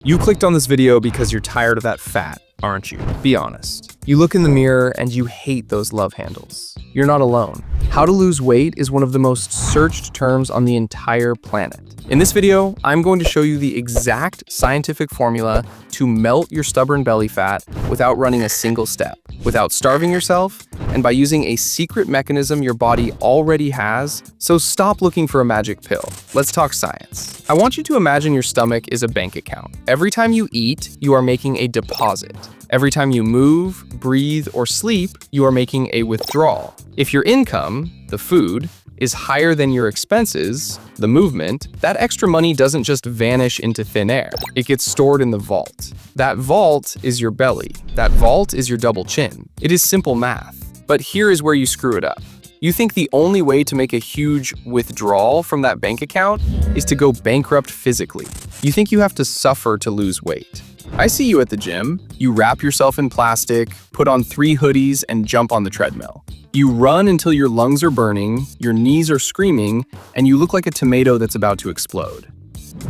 You clicked on this video because you're tired of that fat, aren't you? Be honest. You look in the mirror and you hate those love handles. You're not alone. How to lose weight is one of the most searched terms on the entire planet. In this video, I'm going to show you the exact scientific formula to melt your stubborn belly fat without running a single step, without starving yourself, and by using a secret mechanism your body already has. So stop looking for a magic pill. Let's talk science. I want you to imagine your stomach is a bank account. Every time you eat, you are making a deposit. Every time you move, breathe, or sleep, you are making a withdrawal. If your income, the food, is higher than your expenses, the movement, that extra money doesn't just vanish into thin air. It gets stored in the vault. That vault is your belly. That vault is your double chin. It is simple math. But here is where you screw it up. You think the only way to make a huge withdrawal from that bank account is to go bankrupt physically. You think you have to suffer to lose weight. I see you at the gym. You wrap yourself in plastic, put on 3 hoodies, and jump on the treadmill. You run until your lungs are burning, your knees are screaming, and you look like a tomato that's about to explode.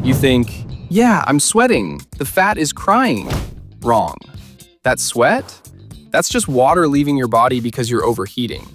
You think, yeah, I'm sweating. The fat is crying. Wrong. That sweat? That's just water leaving your body because you're overheating.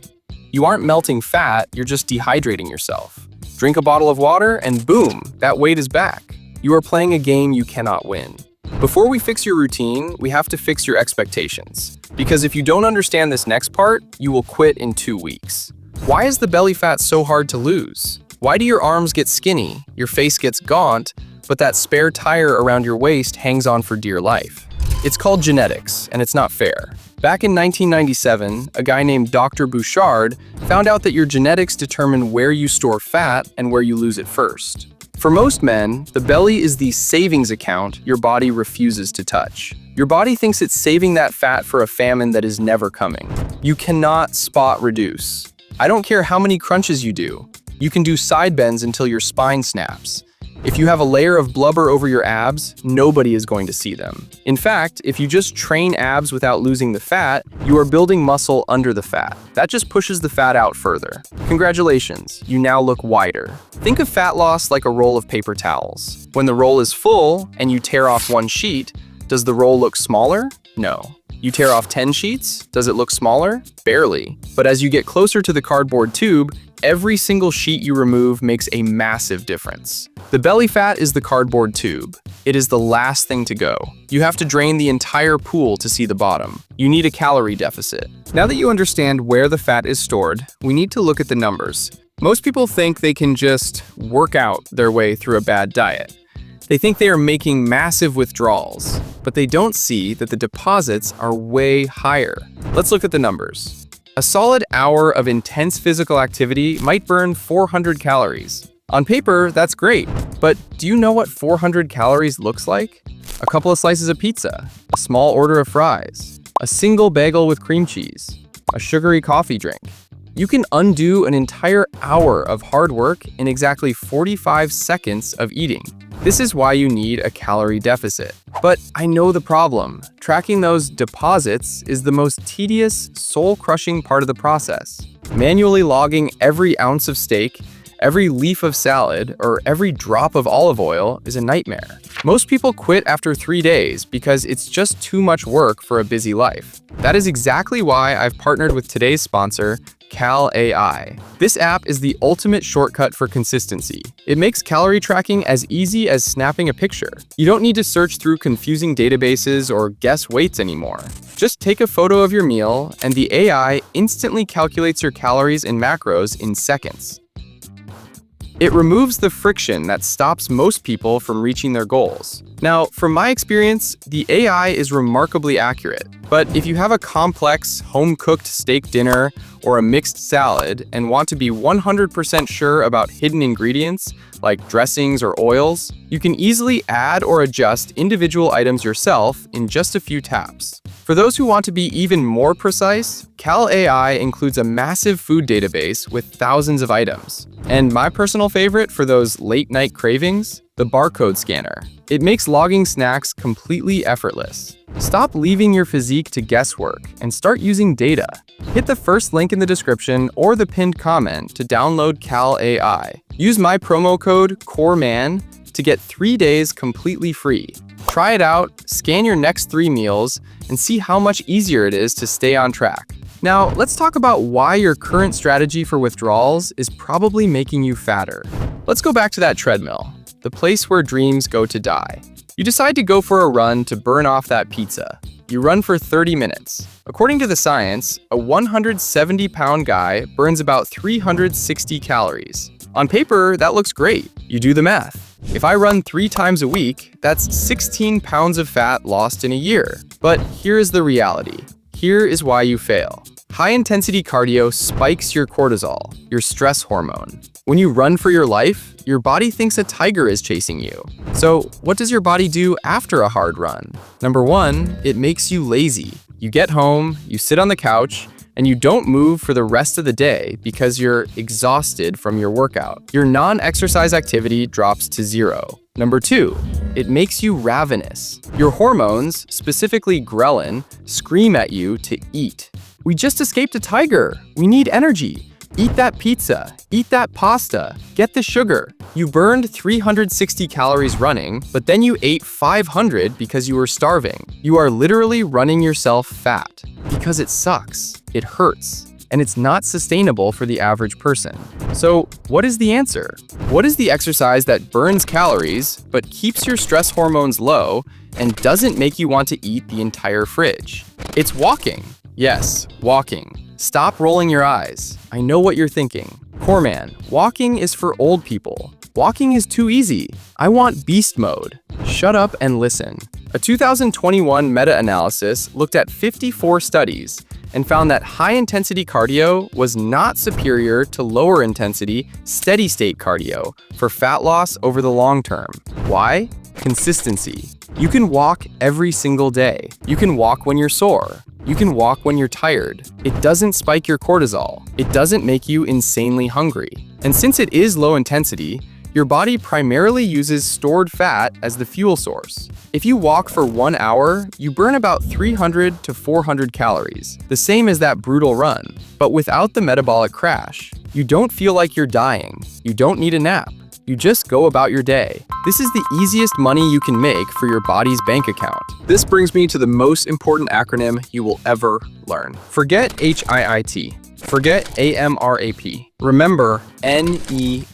You aren't melting fat, you're just dehydrating yourself. Drink a bottle of water and boom, that weight is back. You are playing a game you cannot win. Before we fix your routine, we have to fix your expectations. Because if you don't understand this next part, you will quit in 2 weeks. Why is the belly fat so hard to lose? Why do your arms get skinny, your face gets gaunt, but that spare tire around your waist hangs on for dear life? It's called genetics, and it's not fair. Back in 1997, a guy named Dr. Bouchard found out that your genetics determine where you store fat and where you lose it first. For most men, the belly is the savings account your body refuses to touch. Your body thinks it's saving that fat for a famine that is never coming. You cannot spot reduce. I don't care how many crunches you do. You can do side bends until your spine snaps. If you have a layer of blubber over your abs, nobody is going to see them. In fact, if you just train abs without losing the fat, you are building muscle under the fat. That just pushes the fat out further. Congratulations, you now look wider. Think of fat loss like a roll of paper towels. When the roll is full and you tear off one sheet, does the roll look smaller? No. You tear off 10 sheets, does it look smaller? Barely. But as you get closer to the cardboard tube, every single sheet you remove makes a massive difference. The belly fat is the cardboard tube. It is the last thing to go. You have to drain the entire pool to see the bottom. You need a calorie deficit. Now that you understand where the fat is stored, we need to look at the numbers. Most people think they can just work out their way through a bad diet. They think they are making massive withdrawals, but they don't see that the deposits are way higher. Let's look at the numbers. A solid hour of intense physical activity might burn 400 calories. On paper, that's great, but do you know what 400 calories looks like? A couple of slices of pizza, a small order of fries, a single bagel with cream cheese, a sugary coffee drink. You can undo an entire hour of hard work in exactly 45 seconds of eating. This is why you need a calorie deficit. But I know the problem. Tracking those deposits is the most tedious, soul-crushing part of the process. Manually logging every ounce of steak, every leaf of salad, or every drop of olive oil is a nightmare. Most people quit after 3 days because it's just too much work for a busy life. That is exactly why I've partnered with today's sponsor, Calorie. This app is the ultimate shortcut for consistency. It makes calorie tracking as easy as snapping a picture. You don't need to search through confusing databases or guess weights anymore. Just take a photo of your meal, and the AI instantly calculates your calories and macros in seconds. It removes the friction that stops most people from reaching their goals. Now, from my experience, the AI is remarkably accurate. But if you have a complex, home-cooked steak dinner or a mixed salad and want to be 100% sure about hidden ingredients, like dressings or oils, you can easily add or adjust individual items yourself in just a few taps. For those who want to be even more precise, Calorie includes a massive food database with thousands of items. And my personal favorite for those late-night cravings? The barcode scanner. It makes logging snacks completely effortless. Stop leaving your physique to guesswork and start using data. Hit the first link in the description or the pinned comment to download Calorie. Use my promo code COREMAN to get 3 days completely free. Try it out, scan your next 3 meals, and see how much easier it is to stay on track. Now, let's talk about why your current strategy for withdrawals is probably making you fatter. Let's go back to that treadmill, the place where dreams go to die. You decide to go for a run to burn off that pizza. You run for 30 minutes. According to the science, a 170-pound guy burns about 360 calories. On paper, that looks great. You do the math. If I run 3 times a week, that's 16 pounds of fat lost in a year. But here is the reality. Here is why you fail. High-intensity cardio spikes your cortisol, your stress hormone. When you run for your life, your body thinks a tiger is chasing you. So, what does your body do after a hard run? Number 1, it makes you lazy. You get home, you sit on the couch, and you don't move for the rest of the day because you're exhausted from your workout. Your non-exercise activity drops to 0. Number 2, it makes you ravenous. Your hormones, specifically ghrelin, scream at you to eat. We just escaped a tiger. We need energy. Eat that pizza. Eat that pasta. Get the sugar. You burned 360 calories running, but then you ate 500 because you were starving. You are literally running yourself fat because it sucks, it hurts, and it's not sustainable for the average person. So, what is the answer? What is the exercise that burns calories but keeps your stress hormones low and doesn't make you want to eat the entire fridge? It's walking. Yes, walking. Stop rolling your eyes. I know what you're thinking. Core man, walking is for old people. Walking is too easy. I want beast mode. Shut up and listen. A 2021 meta-analysis looked at 54 studies and found that high-intensity cardio was not superior to lower-intensity, steady-state cardio for fat loss over the long term. Why? Consistency. You can walk every single day. You can walk when you're sore. You can walk when you're tired. It doesn't spike your cortisol. It doesn't make you insanely hungry. And since it is low intensity, your body primarily uses stored fat as the fuel source. If you walk for 1 hour, you burn about 300 to 400 calories, the same as that brutal run, but without the metabolic crash. You don't feel like you're dying. You don't need a nap. You just go about your day. This is the easiest money you can make for your body's bank account. This brings me to the most important acronym you will ever learn. Forget HIIT. Forget AMRAP. Remember NEAT.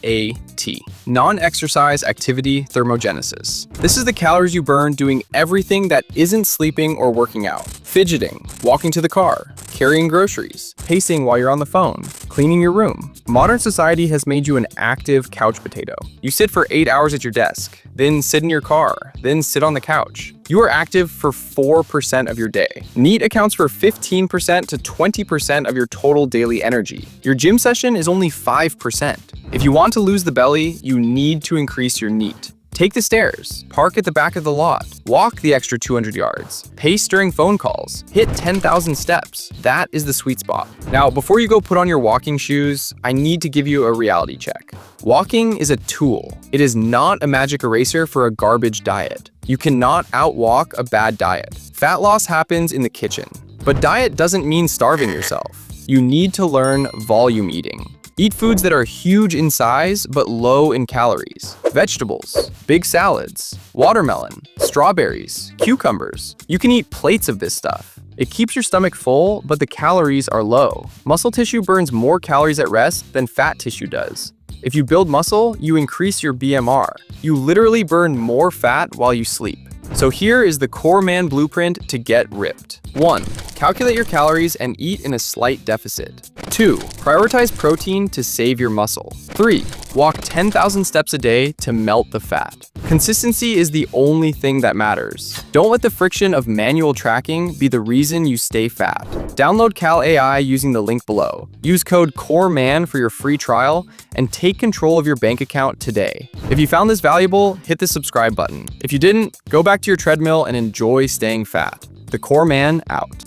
Non-exercise activity thermogenesis. This is the calories you burn doing everything that isn't sleeping or working out. Fidgeting, walking to the car, carrying groceries, pacing while you're on the phone, cleaning your room. Modern society has made you an active couch potato. You sit for 8 hours at your desk, then sit in your car, then sit on the couch. You are active for 4% of your day. NEAT accounts for 15% to 20% of your total daily energy. Your gym session is only 5%. If you want to lose the belly, you need to increase your NEAT. Take the stairs, park at the back of the lot, walk the extra 200 yards, pace during phone calls, hit 10,000 steps. That is the sweet spot. Now, before you go put on your walking shoes, I need to give you a reality check. Walking is a tool. It is not a magic eraser for a garbage diet. You cannot outwalk a bad diet. Fat loss happens in the kitchen, but diet doesn't mean starving yourself. You need to learn volume eating. Eat foods that are huge in size but low in calories. Vegetables, big salads, watermelon, strawberries, cucumbers. You can eat plates of this stuff. It keeps your stomach full, but the calories are low. Muscle tissue burns more calories at rest than fat tissue does. If you build muscle, you increase your BMR. You literally burn more fat while you sleep. So here is the Core Man blueprint to get ripped. 1. Calculate your calories and eat in a slight deficit. 2. Prioritize protein to save your muscle. 3. Walk 10,000 steps a day to melt the fat. Consistency is the only thing that matters. Don't let the friction of manual tracking be the reason you stay fat. Download Cal AI using the link below. Use code COREMAN for your free trial and take control of your bank account today. If you found this valuable, hit the subscribe button. If you didn't, go back to your treadmill and enjoy staying fat. The Core Man out.